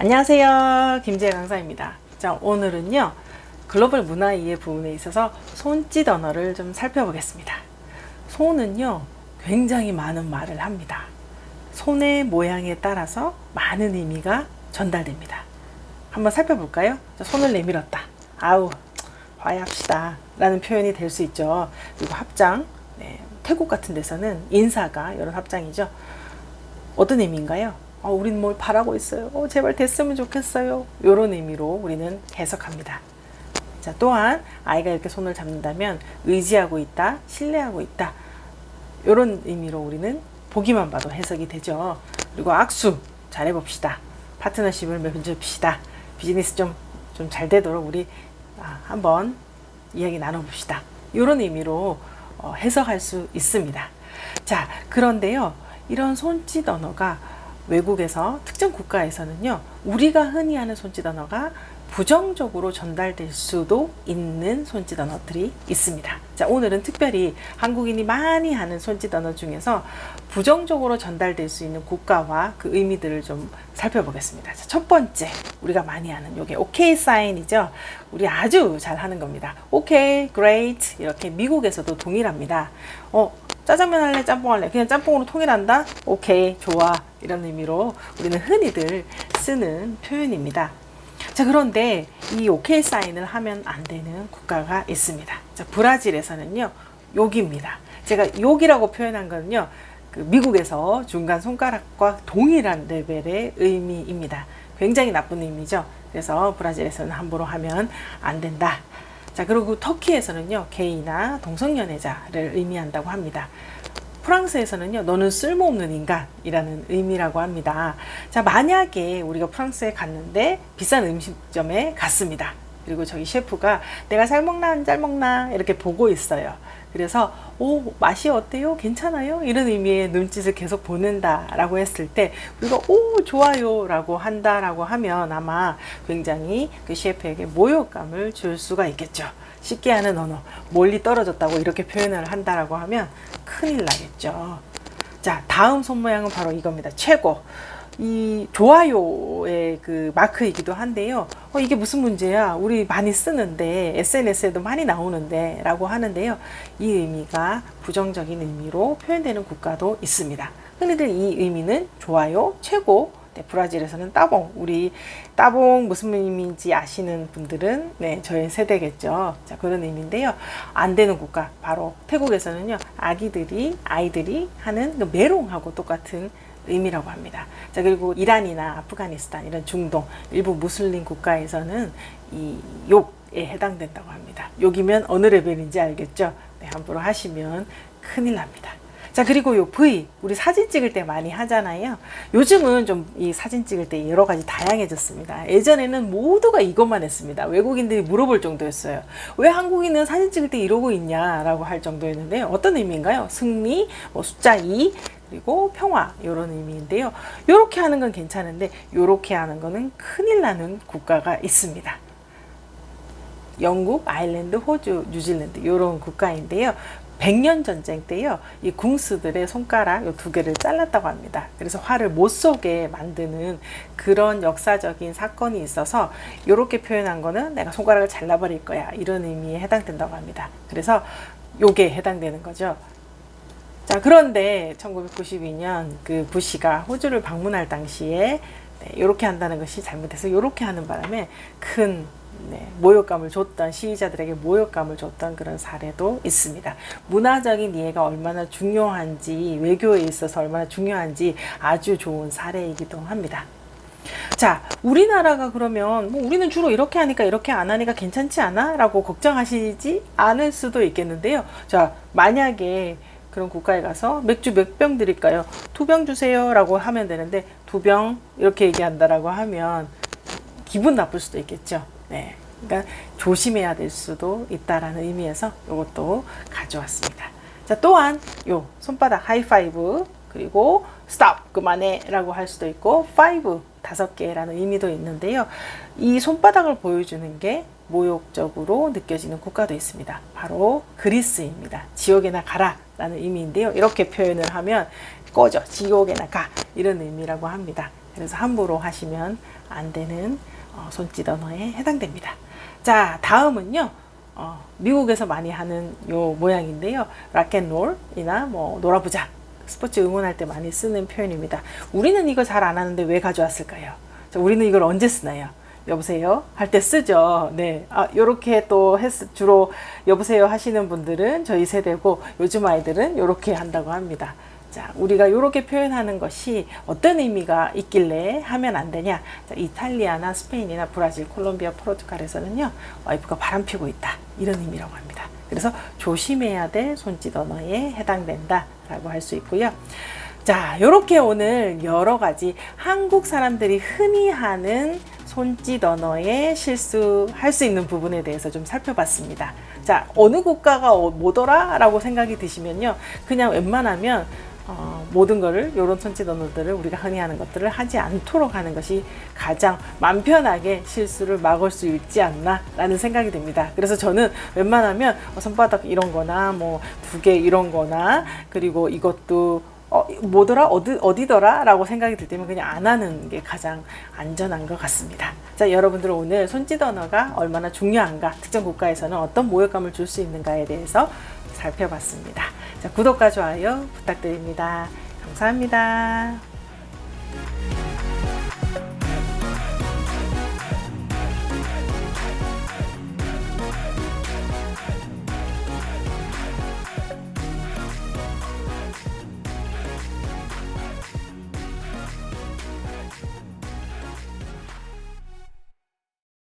안녕하세요. 김지혜 강사입니다. 자, 오늘은요, 글로벌 문화 이해 부분에 있어서 손짓 언어를 좀 살펴보겠습니다. 손은요, 굉장히 많은 말을 합니다. 손의 모양에 따라서 많은 의미가 전달됩니다. 한번 살펴볼까요? 자, 손을 내밀었다. 아우, 화해합시다. 라는 표현이 될 수 있죠. 그리고 합장, 태국 같은 데서는 인사가 이런 합장이죠. 어떤 의미인가요? 우린 뭘 바라고 있어요. 제발 됐으면 좋겠어요. 이런 의미로 우리는 해석합니다. 자, 또한 아이가 이렇게 손을 잡는다면 의지하고 있다, 신뢰하고 있다. 이런 의미로 우리는 보기만 봐도 해석이 되죠. 그리고 악수 잘해봅시다. 파트너십을 맺읍시다. 비즈니스 좀 잘 되도록 우리 한번 이야기 나눠봅시다. 이런 의미로 해석할 수 있습니다. 자, 그런데요, 이런 손짓 언어가 외국에서 특정 국가에서는요, 우리가 흔히 하는 손짓 언어가 부정적으로 전달될 수도 있는 손짓 언어들이 있습니다. 자, 오늘은 특별히 한국인이 많이 하는 손짓 언어 중에서 부정적으로 전달될 수 있는 국가와 그 의미들을 좀 살펴보겠습니다. 자, 첫 번째, 우리가 많이 하는 요게 오케이 사인이죠. 우리 아주 잘 하는 겁니다. 오케이, great. 이렇게 미국에서도 동일합니다. 짜장면 할래? 짬뽕 할래? 그냥 짬뽕으로 통일한다? 오케이, 좋아. 이런 의미로 우리는 흔히들 쓰는 표현입니다. 자, 그런데 이 오케이 사인을 하면 안 되는 국가가 있습니다. 자, 브라질에서는요, 욕입니다. 제가 욕이라고 표현한 거는요, 그 미국에서 중간 손가락과 동일한 레벨의 의미입니다. 굉장히 나쁜 의미죠. 그래서 브라질에서는 함부로 하면 안 된다. 자, 그리고 터키에서는요, 게이나 동성연애자를 의미한다고 합니다. 프랑스에서는요, 너는 쓸모없는 인간이라는 의미라고 합니다. 자, 만약에 우리가 프랑스에 갔는데 비싼 음식점에 갔습니다. 그리고 저희 셰프가 내가 잘 먹나 안 잘 먹나 이렇게 보고 있어요. 그래서 맛이 어때요? 괜찮아요? 이런 의미의 눈짓을 계속 보낸다라고 했을 때 우리가 좋아요 라고 한다라고 하면 아마 굉장히 그 셰프에게 모욕감을 줄 수가 있겠죠. 쉽게 하는 언어, 멀리 떨어졌다고 이렇게 표현을 한다라고 하면 큰일 나겠죠. 자, 다음 손 모양은 바로 이겁니다. 최고. 이 좋아요의 그 마크이기도 한데요. 이게 무슨 문제야? 우리 많이 쓰는데 SNS에도 많이 나오는데 라고 하는데요. 이 의미가 부정적인 의미로 표현되는 국가도 있습니다. 흔히들 이 의미는 좋아요, 최고. 브라질에서는 따봉. 우리 따봉 무슨 의미인지 아시는 분들은 저의 세대겠죠. 자, 그런 의미인데요. 안 되는 국가 바로 태국에서는요, 아이들이 하는 그 메롱하고 똑같은 의미라고 합니다. 자, 그리고 이란이나 아프가니스탄 이런 중동 일부 무슬림 국가에서는 이 욕에 해당된다고 합니다. 욕이면 어느 레벨인지 알겠죠? 함부로 하시면 큰일 납니다. 자, 그리고 요 V, 우리 사진 찍을 때 많이 하잖아요. 요즘은 좀 이 사진 찍을 때 여러 가지 다양해졌습니다. 예전에는 모두가 이것만 했습니다. 외국인들이 물어볼 정도였어요. 왜 한국인은 사진 찍을 때 이러고 있냐라고 할 정도였는데요. 어떤 의미인가요? 승리, 숫자 2, 그리고 평화, 이런 의미인데요. 요렇게 하는 건 괜찮은데 요렇게 하는 거는 큰일 나는 국가가 있습니다. 영국, 아일랜드, 호주, 뉴질랜드 이런 국가인데요. 100년 전쟁 때요, 이 궁수들의 손가락 이 두 개를 잘랐다고 합니다. 그래서 화를 못 쏘게 만드는 그런 역사적인 사건이 있어서 이렇게 표현한 거는 내가 손가락을 잘라버릴 거야 이런 의미에 해당된다고 합니다. 그래서 요게 해당되는 거죠. 자, 그런데 1992년 그 부시가 호주를 방문할 당시에 이렇게 한다는 것이 잘못해서 이렇게 하는 바람에 큰 모욕감을 줬던, 시위자들에게 모욕감을 줬던 그런 사례도 있습니다. 문화적인 이해가 얼마나 중요한지, 외교에 있어서 얼마나 중요한지 아주 좋은 사례이기도 합니다. 자, 우리나라가 그러면 우리는 주로 이렇게 하니까 이렇게 안 하니까 괜찮지 않아? 라고 걱정하시지 않을 수도 있겠는데요. 자, 만약에 그런 국가에 가서 맥주 몇 병 드릴까요? 2병 주세요 라고 하면 되는데 2병 이렇게 얘기한다라고 하면 기분 나쁠 수도 있겠죠. 그러니까 조심해야 될 수도 있다라는 의미에서 이것도 가져왔습니다. 자, 또한 요 손바닥 하이파이브, 그리고 스톱 그만해 라고 할 수도 있고 5개라는 의미도 있는데요. 이 손바닥을 보여주는 게 모욕적으로 느껴지는 국가도 있습니다. 바로 그리스입니다. 지옥에나 가라 라는 의미인데요. 이렇게 표현을 하면 꺼져, 지옥에나 가 이런 의미라고 합니다. 그래서 함부로 하시면 안 되는 손짓 언어에 해당됩니다. 자, 다음은요. 미국에서 많이 하는 요 모양인데요. 락앤롤이나 뭐 놀아보자. 스포츠 응원할 때 많이 쓰는 표현입니다. 우리는 이거 잘 안 하는데 왜 가져왔을까요? 자, 우리는 이걸 언제 쓰나요? 여보세요? 할 때 쓰죠. 네. 요렇게 또 주로 여보세요 하시는 분들은 저희 세대고 요즘 아이들은 요렇게 한다고 합니다. 자, 우리가 요렇게 표현하는 것이 어떤 의미가 있길래 하면 안 되냐? 자, 이탈리아나 스페인이나 브라질, 콜롬비아, 포르투갈에서는요, 와이프가 바람 피고 있다. 이런 의미라고 합니다. 그래서 조심해야 될 손짓 언어에 해당된다라고 할 수 있고요. 자, 요렇게 오늘 여러 가지 한국 사람들이 흔히 하는 손짓 언어에 실수할 수 있는 부분에 대해서 좀 살펴봤습니다. 자, 어느 국가가 뭐더라? 라고 생각이 드시면요. 그냥 웬만하면 모든 거를 이런 손짓 언어들을 우리가 흔히 하는 것들을 하지 않도록 하는 것이 가장 마음 편하게 실수를 막을 수 있지 않나 라는 생각이 듭니다. 그래서 저는 웬만하면 손바닥 이런 거나 뭐 두 개 이런 거나 그리고 이것도 뭐더라? 어디더라? 라고 생각이 들 때면 그냥 안 하는 게 가장 안전한 것 같습니다. 자, 여러분들 오늘 손짓 언어가 얼마나 중요한가, 특정 국가에서는 어떤 모욕감을 줄 수 있는가에 대해서 살펴봤습니다. 자, 구독과 좋아요 부탁드립니다. 감사합니다.